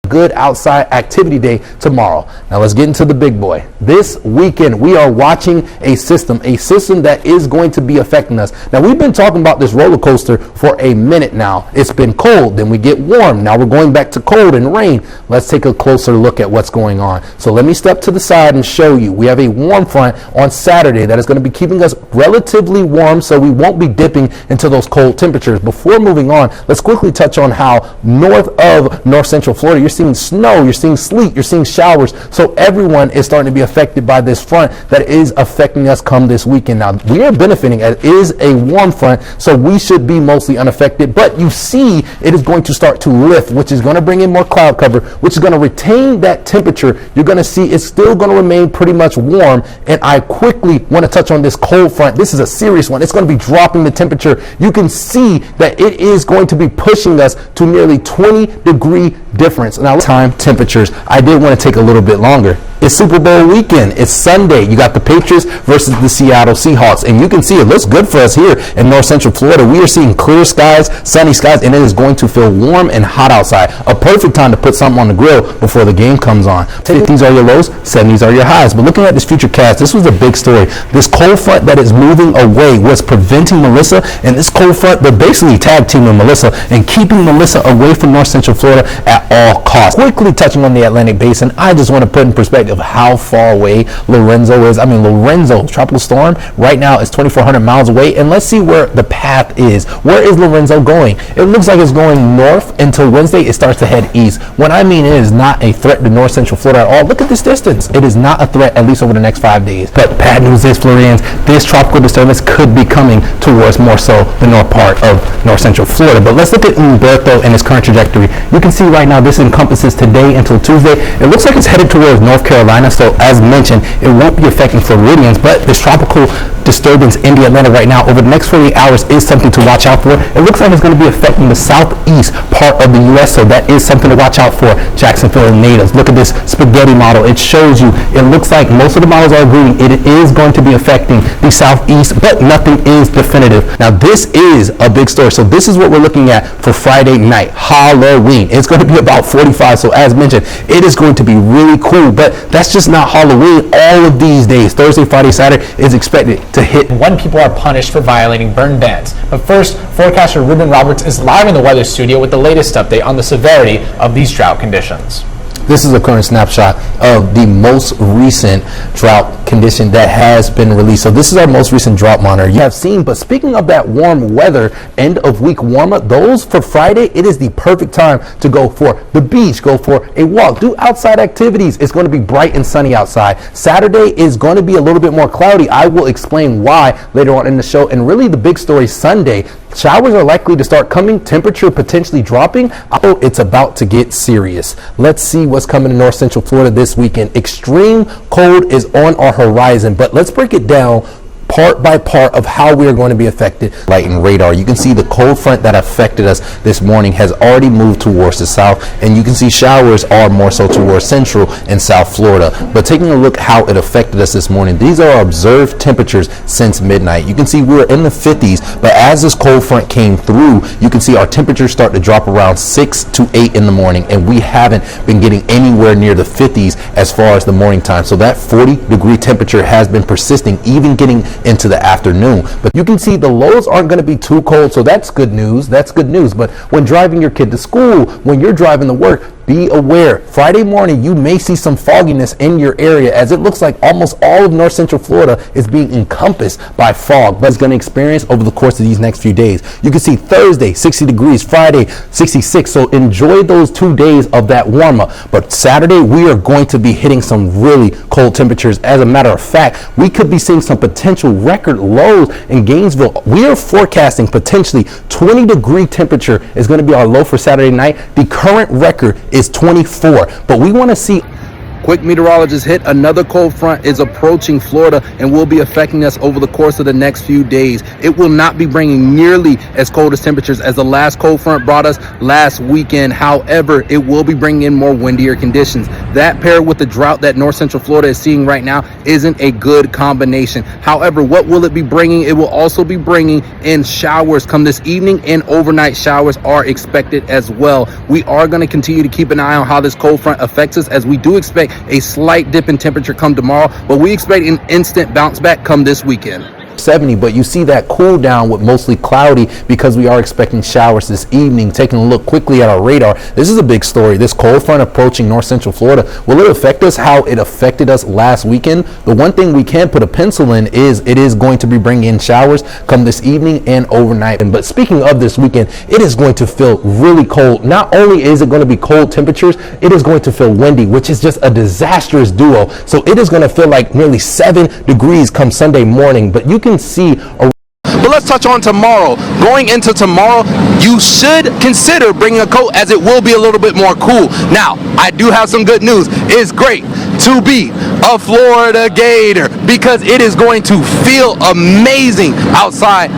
Good outside activity day tomorrow. Now let's get into the big boy. This weekend we are watching a system that is going to be affecting us. Now we've been talking about this roller coaster for a minute now. It's been cold, then we get warm. Now we're going back to cold and rain. Let's take a closer look at what's going on. So let me step to the side and show you. We have a warm front on Saturday that is going to be keeping us relatively warm, so we won't be dipping into those cold temperatures. Before moving on, let's quickly touch on how north of north central Florida, you're seeing snow, you're seeing sleet, you're seeing showers. So everyone is starting to be affected by this front that is affecting us come this weekend. Now we are benefiting. It is a warm front, so we should be mostly unaffected, but you see it is going to start to lift, which is going to bring in more cloud cover, which is going to retain that temperature. You're going to see it's still going to remain pretty much warm. And I quickly want to touch on this cold front. This is a serious one. It's going to be dropping the temperature. You can see that it is going to be pushing us to nearly 20-degree difference. Now, time temperatures, I did want to take a little bit longer. It's Super Bowl weekend. It's Sunday. You got the Patriots versus the Seattle Seahawks. And you can see it looks good for us here in north central Florida. We are seeing clear skies, sunny skies, and it is going to feel warm and hot outside. A perfect time to put something on the grill before the game comes on. 50s are your lows, 70s are your highs. But looking at this future cast, this was a big story. This cold front that is moving away was preventing Melissa, and this cold front, they're basically tag teaming Melissa and keeping Melissa away from north central Florida at all costs. Quickly touching on the Atlantic Basin, I just want to put in perspective of how far away Lorenzo is. Lorenzo, tropical storm, right now is 2,400 miles away, and let's see where the path is. Where is Lorenzo going? It looks like it's going north until Wednesday. It starts to head east. What I mean, it is not a threat to north central Florida at all. Look at this distance. It is not a threat, at least over the next 5 days. But bad news is, Floridians, this tropical disturbance could be coming towards more so the north part of north central Florida. But let's look at Umberto and his current trajectory. You can see right now this encompasses today until Tuesday. It looks like it's headed towards North Carolina, so as mentioned, it won't be affecting Floridians, but this tropical disturbance in the Atlantic right now over the next 48 hours is something to watch out for. It looks like it's going to be affecting the southeast part of the U.S., so that is something to watch out for. Jacksonville natives, look at this spaghetti model. It shows you, it looks like most of the models are agreeing it is going to be affecting the southeast, but nothing is definitive. Now this is a big story, so this is what we're looking at for Friday night, Halloween. It's going to be about 45, so as mentioned, it is going to be really cool, but that's just not Halloween. All of these days, Thursday, Friday, Saturday, is expected to hit. When people are punished for violating burn bans. But first, forecaster Reuben is live in the weather studio with the latest update on the severity of these drought conditions. This is a current snapshot of the most recent drought condition that has been released. So this is our most recent drought monitor you have seen. But speaking of that warm weather, end of week warmer, those for Friday, it is the perfect time to go for the beach, go for a walk, do outside activities. It's going to be bright and sunny outside. Saturday is going to be a little bit more cloudy. I will explain why later on in the show. And really the big story Sunday, showers are likely to start coming, temperature potentially dropping. Oh, it's about to get serious. Let's see what's coming to north central Florida this weekend. Extreme cold is on our horizon, but let's break it down part by part of how we are going to be affected. Light and radar, you can see the cold front that affected us this morning has already moved towards the south, and you can see showers are more so towards central and south Florida. But taking a look how it affected us this morning, these are our observed temperatures since midnight. You can see we were in the 50s, but as this cold front came through, you can see our temperatures start to drop around 6 to 8 in the morning, and we haven't been getting anywhere near the 50s as far as the morning time. So that 40-degree temperature has been persisting, even getting into the afternoon. But you can see the lows aren't going to be too cold, so that's good news. That's good news. But when driving your kid to school, when you're driving to work, be aware. Friday morning, you may see some fogginess in your area, as it looks like almost all of north central Florida is being encompassed by fog, but it's going to experience over the course of these next few days. You can see Thursday, 60 degrees, Friday, 66. So enjoy those 2 days of that warmer. But Saturday, we are going to be hitting some really cold temperatures. As a matter of fact, we could be seeing some potential record lows in Gainesville. We are forecasting potentially 20-degree temperature is going to be our low for Saturday night. The current record is 24, but we want to see Quick meteorologist hit, another cold front is approaching Florida and will be affecting us over the course of the next few days. It will not be bringing nearly as cold as temperatures as the last cold front brought us last weekend. However, it will be bringing in more windier conditions. That paired with the drought that north central Florida is seeing right now isn't a good combination. However, what will it be bringing? It will also be bringing in showers come this evening, and overnight showers are expected as well. We are going to continue to keep an eye on how this cold front affects us, as we do expect a slight dip in temperature come tomorrow, but we expect an instant bounce back come this weekend. 70, but you see that cool down with mostly cloudy because we are expecting showers this evening. Taking a look quickly at our radar, this is a big story. This cold front approaching north central Florida, will it affect us how it affected us last weekend? The one thing we can put a pencil in is it is going to be bringing in showers come this evening and overnight. But speaking of this weekend, it is going to feel really cold. Not only is it going to be cold temperatures, it is going to feel windy, which is just a disastrous duo. So it is going to feel like nearly 7 degrees come Sunday morning, but you can see a. But let's touch on tomorrow. Going into tomorrow, you should consider bringing a coat, as it will be a little bit more cool. Now, I do have some good news. It's great to be a Florida Gator because it is going to feel amazing outside.